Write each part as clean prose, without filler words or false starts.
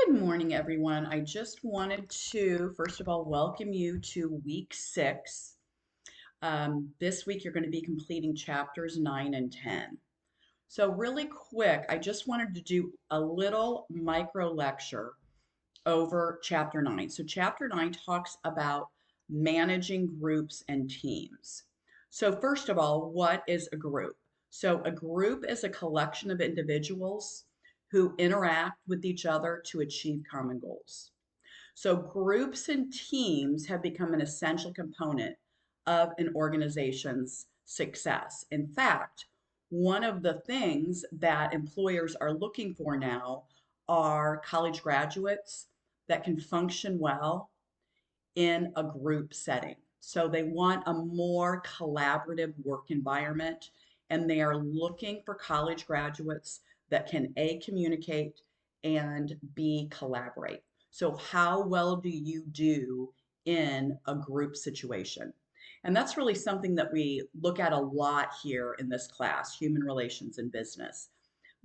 Good morning, everyone. I just wanted to, first of all, welcome you to week 6. This week, you're going to be completing chapters 9 and 10. So, really quick, I just wanted to do a little micro lecture over chapter 9. So, chapter 9 talks about managing groups and teams. So, first of all, what is a group? So, a group is a collection of individuals who interact with each other to achieve common goals. So, groups and teams have become an essential component of an organization's success. In fact, one of the things that employers are looking for now are college graduates that can function well in a group setting. So, they want a more collaborative work environment, and they are looking for college graduates that can A, communicate, and B, collaborate. So, how well do you do in a group situation? And that's really something that we look at a lot here in this class, human relations and business,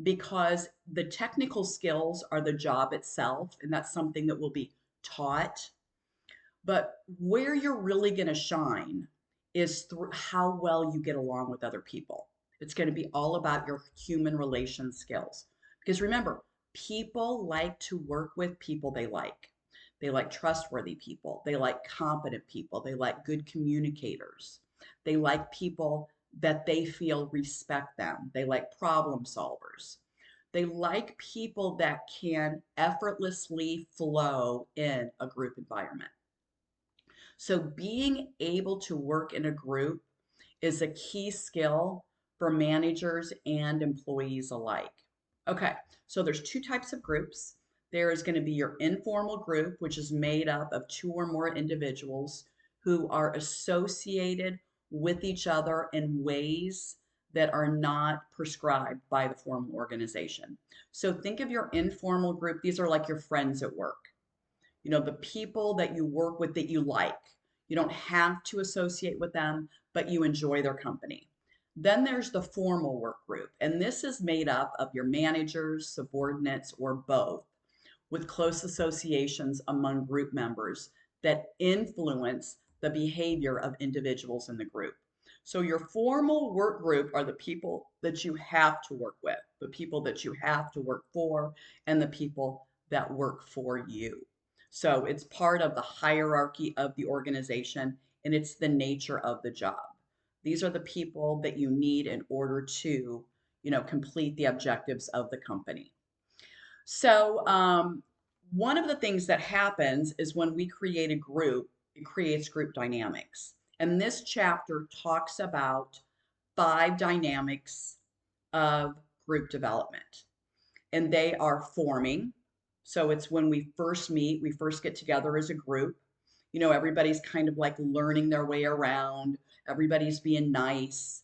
because the technical skills are the job itself, and that's something that will be taught. But where you're really going to shine is through how well you get along with other people. It's going to be all about your human relation skills. Because remember, people like to work with people they like. They like trustworthy people. They like competent people. They like good communicators. They like people that they feel respect them. They like problem solvers. They like people that can effortlessly flow in a group environment. So being able to work in a group is a key skill for managers and employees alike. Okay, so there's two types of groups. There is going to be your informal group, which is made up of two or more individuals who are associated with each other in ways that are not prescribed by the formal organization. So think of your informal group. These are like your friends at work, the people that you work with that you like. You don't have to associate with them, but you enjoy their company. Then there's the formal work group, and this is made up of your managers, subordinates, or both, with close associations among group members that influence the behavior of individuals in the group. So, your formal work group are the people that you have to work with, the people that you have to work for, and the people that work for you. So it's part of the hierarchy of the organization, and it's the nature of the job. These are the people that you need in order to, complete the objectives of the company. So one of the things that happens is when we create a group, it creates group dynamics. And this chapter talks about 5 dynamics of group development, and they are forming. So it's when we first meet, we first get together as a group. Everybody's kind of like learning their way around, everybody's being nice.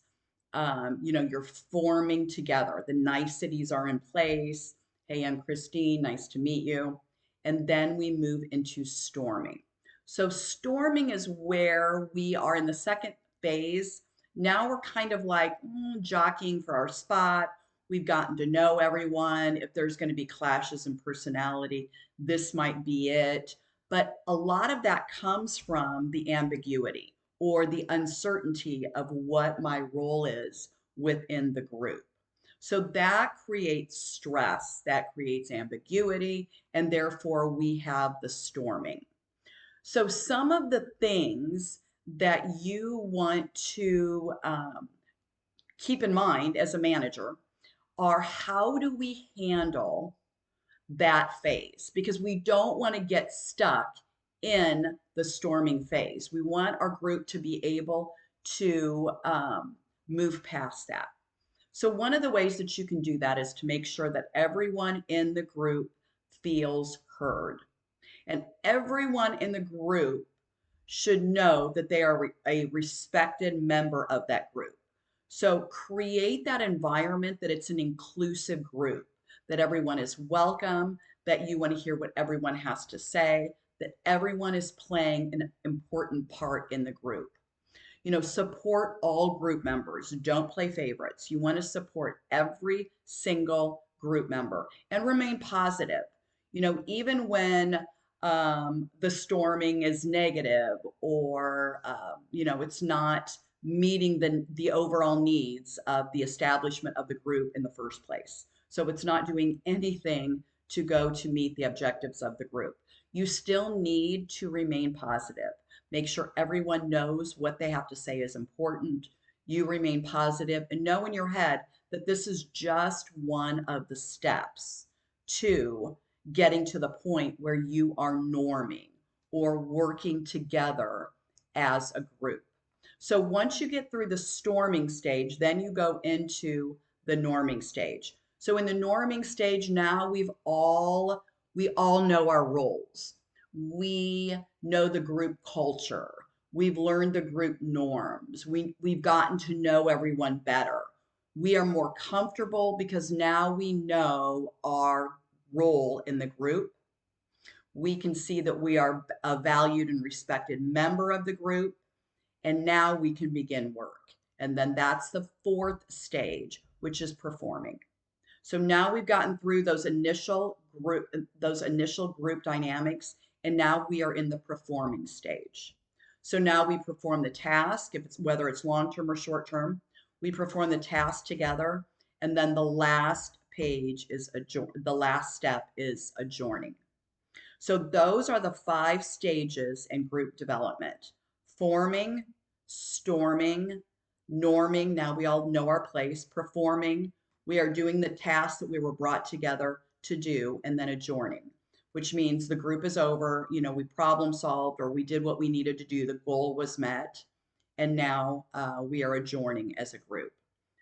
You're forming together. The niceties are in place. Hey, I'm Christine, nice to meet you. And then we move into storming. So, storming is where we are in the second phase. Now we're kind of like jockeying for our spot. We've gotten to know everyone. If there's going to be clashes in personality, this might be it. But a lot of that comes from the ambiguity or the uncertainty of what my role is within the group. So that creates stress, that creates ambiguity, and therefore we have the storming. So, some of the things that you want to keep in mind as a manager are how do we handle that phase? Because we don't want to get stuck in the storming phase. We want our group to be able to move past that. So, one of the ways that you can do that is to make sure that everyone in the group feels heard. And everyone in the group should know that they are a respected member of that group. So create that environment that it's an inclusive group, that everyone is welcome, that you want to hear what everyone has to say, that everyone is playing an important part in the group. Support all group members. Don't play favorites. You want to support every single group member and remain positive. Even when the storming is negative or, it's not meeting the overall needs of the establishment of the group in the first place. So it's not doing anything to go to meet the objectives of the group. You still need to remain positive. Make sure everyone knows what they have to say is important. You remain positive and know in your head that this is just one of the steps to getting to the point where you are norming or working together as a group. So once you get through the storming stage, then you go into the norming stage. So in the norming stage now we all know our roles. We know the group culture. We've learned the group norms. We've gotten to know everyone better. We are more comfortable because now we know our role in the group. We can see that we are a valued and respected member of the group, and now we can begin work. And then that's the fourth stage, which is performing. So now we've gotten through those initial group dynamics, and now we are in the performing stage. So now we perform the task, whether it's long-term or short-term, we perform the task together, and then the last step is adjourning. So those are the 5 stages in group development: forming, storming, norming. Now we all know our place. Performing, we are doing the tasks that we were brought together to do, and then adjourning, which means the group is over. We problem solved or we did what we needed to do. The goal was met, and now we are adjourning as a group.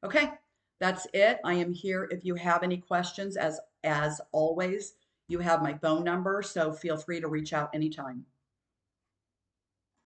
Okay, that's it. I am here if you have any questions. As always, you have my phone number, so feel free to reach out anytime.